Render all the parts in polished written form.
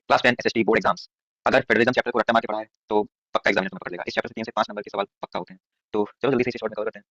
Class 10 SST board exams. अगर federalism chapter को रट्टा मार के पढ़ा है तो पक्का एग्जामिनेशन में कर लेगा। इस चैप्टर से 3 से 5 नंबर के सवाल पक्का होते हैं। तो चलो जल्दी से इसे शॉर्ट में कवर करते हैं।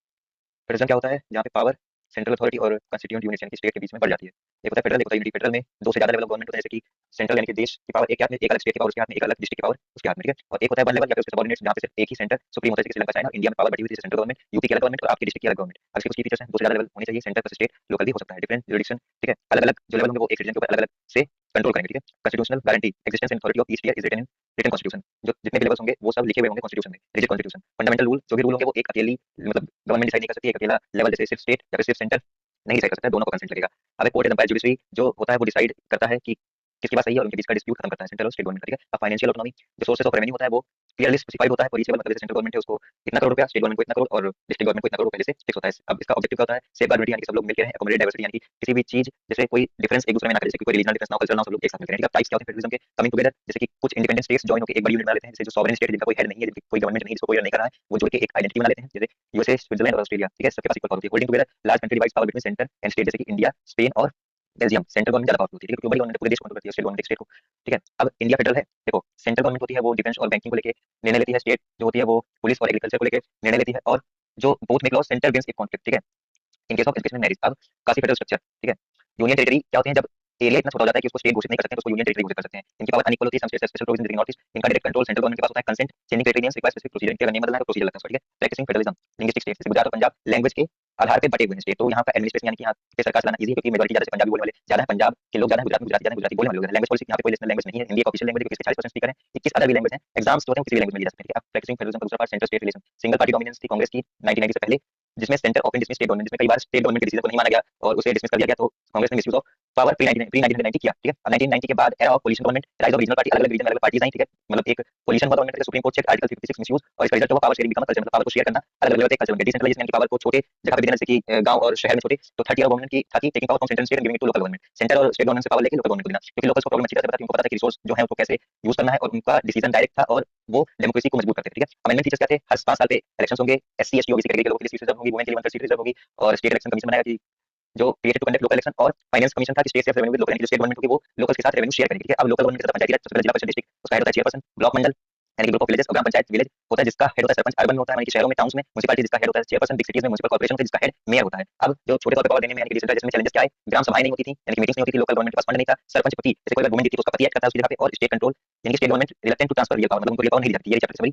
फेडरलिज्म क्या होता है? जहाँ पे पावर सेंट्रल अथॉरिटी और कॉन्स्टिट्यूएंट यूनिट्स यानी कि स्टेट के बीच में बढ़ जाती है। एक होता है फेडरल, एक होता है यूनिटी। फेडरल में दो से ज्यादा लेवल ऑफ गवर्नमेंट होते हैं, जैसे कि सेंट्रल यानी कि देश की पावर एक के हाथ में, एक अलग स्टेट की पावर उसके हाथ में, एक अलग डिस्ट्रिक्ट की पावर उसके हाथ में, ठीक है। और एक होता है वन लेवल या फिर उसके सबऑर्डिनेट्स, जहाँ पे सिर्फ एक ही सेंटर सुप्रीम होता है, जैसे श्रीलंका, चाइना। इंडिया में पावर बटी हुई थी, सेंट्रल गवर्नमेंट, यूपी की अलग गवर्नमेंट और आपके डिस्ट्रिक्ट की अलग गवर्नमेंट। अब इसके कुछ फीचर्स हैं, दो से ज्यादा लेवल होने चाहिए, सेंटर प्लस स्टेट, लोकल भी हो सकता है, डिफरेंट जुरिडिक्शन, ठीक है। अलग अलग जो लेवल होंगे वो एक रीजन के ऊपर अलग अलग से कंट्रोल करेंगे, ठीक है। Constitutional guarantee existence and authority of each year is written in written constitution. जो जितने भी लेवल्स होंगे वो सब लिखे हुए होंगे कॉन्स्टिट्यूशन में, रिजिड कॉन्स्टिट्यूशन। फंडामेंटल रूल, जो भी रूल होंगे वो एक अकेली मतलब गवर्नमेंट डिसाइड नहीं कर सकती, एक अकेला लेवल जैसे सिर्फ स्टेट या फिर सिर्फ सेंटर नहीं डिसाइड कर सकता है, दोनों को कंसेंट लगेगा। अब एक कोर्ट एम्पायर जुडिशरी जो होता है वो डिसाइड करता है कि किसकी बात सही है और उनके बीच का डिस्प्यूट खत्म करता है, सेंट्रल और स्टेट गवर्नमेंट का, ठीक है। अब फाइनेंशियल ऑटोनॉमी, जो सोर्सेस ऑफ रेवेन्यू होता है वो क्लियरली स्पेसिफाइड होता है फॉर ईच लेवल, मतलब जैसे सेंट्रल गवर्नमेंट है उसको इतना करोड़ रुपया, स्टेट गवर्नमेंट को इतना करोड़ और डिस्ट्रिक्ट गवर्नमेंट को इतना करोड़ पहले से फिक्स होता है। अब इसका ऑब्जेक्टिव क्या होता है? सेफगार्ड यूनिटी यानी कि सब लोग मिलकर रहें, अकोमोडेट डाइवर्सिटी यानी कि किसी भी चीज जैसे कोई डिफरेंस एक दूसरे में ना करे, जैसे कि कोई रीजनल डिफरेंस ना हो, कल्चरल ना हो, सब लोग एक साथ मिलकर रहें, ठीक है। टाइप्स क्या होते हैं फेडरलिज्म के? कमिंग टुगेदर, जैसे कि कुछ इंडिपेंडेंट स्टेट्स जॉइन होकर एक बड़ी यूनिट बना लेते हैं, जैसे जो सॉवरेन स्टेट जिनका कोई हेड नहीं है, जिनकी कोई गवर्नमेंट नहीं, जिसको कोई रन नहीं कर रहा है, वो जुड़ के एक आइडेंटिटी बना लेते हैं, जैसे यूएसए, स्विट्जरलैंड और ऑस्ट्रेलिया, ठीक है। सबके पास इक्वल पावर होती है। Holding together large country divides power between centre and state, जैसे कि इंडिया, स्पेन और बेल्जियम। सेंट्रल गवर्नमेंट ज्यादा पावरफुल होती है, क्योंकि बड़ी गवर्नमेंट पूरे देश को कंट्रोल करती है, स्टेट गवर्नमेंट स्टेट को, ठीक है। अब इंडिया फेडरल है, देखो सेंट्रल गवर्नमेंट होती है वो डिफेंस और बैंकिंग को लेके निर्णय लेती है, स्टेट जो होती है वो पुलिस और एग्रीकल्चर को लेके निर्णय लेती है, और जो both make laws centre against एक कॉन्फ्लिक्ट, ठीक है, in case of inspection marriage. अब काफी फेडरल स्ट्रक्चर, ठीक है। यूनियन टेरिटरी क्या होते हैं? जब एरिया इतना छोटा हो जाता है कि उसको स्टेट घोषित नहीं कर सकते, तो उसको यूनियन टेरिटरी घोषित कर सकते हैं। इनकी पावर अनइक्वल होती है, some states special provision in north east, इनका डायरेक्ट कंट्रोल सेंट्रल गवर्नमेंट के पास होता है। Consent changing territory names requires specific procedure, इनके अगर नेम बदलना है तो प्रोसीजर लगता है उसका, ठीक है। प्रैक्टिसिंग फेडरलिज्म, लिंग्विस्टिक स्टेट, जैसे गुजरात और पंजाब लैंग्वेज के आधार पे बटे हुए हैं स्टेट, तो यहाँ का एडमिनिस्ट्रेशन यानी कि यहाँ पे सरकार चलाना इजी है, क्योंकि मेजॉरिटी ज्यादा से पंजाबी बोलने वाले ज्यादा है, पंजाब के लोग ज्यादा है, गुजरात में गुजराती ज्यादा है, गुजराती बोलने वाले लोग हैं। लैंग्वेज पॉलिसी यहाँ पे कोई नेशनल लैंग्वेज नहीं है, हिंदी एक ऑफिशियल लैंग्वेज है, क्योंकि इसके 40% स्पीकर हैं, 21 अदर भी लैंग्वेज हैं। एग्जाम्स जो होते हैं वो किसी भी लैंग्वेज में लिए जा सकते हैं, ठीक है। अब प्रैक्टिसिंग फेडरलिज्म का दूसरा part, centre state relation. Single party dominance थी कांग्रेस की 1990 से पहले, जिसमें centre often dismiss state government, जिसमें कई बार स्टेट गवर्नमेंट के डिसीजन को नहीं माना गया और उसे डिसमिस कर दिया गया, तो कांग्रेस ने मिसयूज ऑफ पावर प्री 1990 किया, ठीक है। अब 1990 के बाद era of coalition government, rise of regional party, अलग अलग रीजन अलग अलग पार्टीज आई, ठीक है। मतलब एक कोलिशन हुआ गवर्नमेंट का, Supreme Court check article 56 misuse, और इसका रिजल्ट हुआ पावर शेयरिंग बिकम कल्चर, मतलब पावर को शेयर करना अलग अलग कल्चर बन गया। डिसेंट्रलाइजेशन यानी कि पावर को छोटे जगह पे देना, जैसे कि गांव और शहर में छोटे, तो थर्ड ईयर गवर्नमेंट की था कि taking power from central state and giving it to local government, centre और स्टेट गवर्नमेंट से पावर लेके लोकल गवर्नमेंट को देना, क्योंकि लोकल्स को प्रॉब्लम अच्छी तरह से पता थी, उनको पता था कि रिसोर्स जो है उसको कैसे यूज करना है, और उनका डिसीजन डायरेक्ट था और वो डेमोक्रेसी को मजबूत करते थे, ठीक है। अमेंडमेंट फीचर्स क्या थे? हर 5 साल पे इलेक्शंस होंगे, एससी एसटी ओबीसी कैटेगरी के लोगों के लिए सीट रिजर्व होगी, वुमेन के लिए 1 सीट रिजर्व होगी, और स्टेट इलेक्शन कमीशन बनाएगा कि जो created to conduct local election, और फाइनेंस कमीशन था कि स्टेट से रेवेन्यू विद लोकल, यानी कि स्टेट गवर्नमेंट होगी वो लोकल्स के साथ रेवेन्यू शेयर करेगी, ठीक है। अब लोकल गवर्नमेंट के साथ पंचायती राज, सबसे पहले जिला परिषद डिस्ट्रिक्ट, उसका हेड होता है चेयरपर्सन, ब्लॉक मंडल यानी कि ग्रुप ऑफ विलेजेस, और ग्राम पंचायत विलेज होता है जिसका हेड होता है सरपंच। अर्बन में होता है यानी कि शहरों में, टाउन्स में म्युनिसिपैलिटी जिसका हेड होता है चेयरपर्सन, बिग सिटीज में म्युनिसिपल कॉर्पोरेशन होता है जिसका हेड मेयर होता है। अब जो छोटे तौर पे पावर देने में यानी कि डिसेंट्रलाइजेशन में चैलेंजेस क्या है? ग्राम सभाएं नहीं होती थी, यानी कि मीटिंग्स नहीं होती थी, लोकल गवर्नमेंट के पास फंड नहीं था, सरपंच पति जैसे कोई अगर वुमेन जीती तो उसका पति एक्ट करता है उसकी जगह पे, और स्टेट कंट्रोल यानी कि state government reluctant to transfer real power, मतलब उनको रियल पावर नहीं दी जाती है। ये चैप्टर समझी।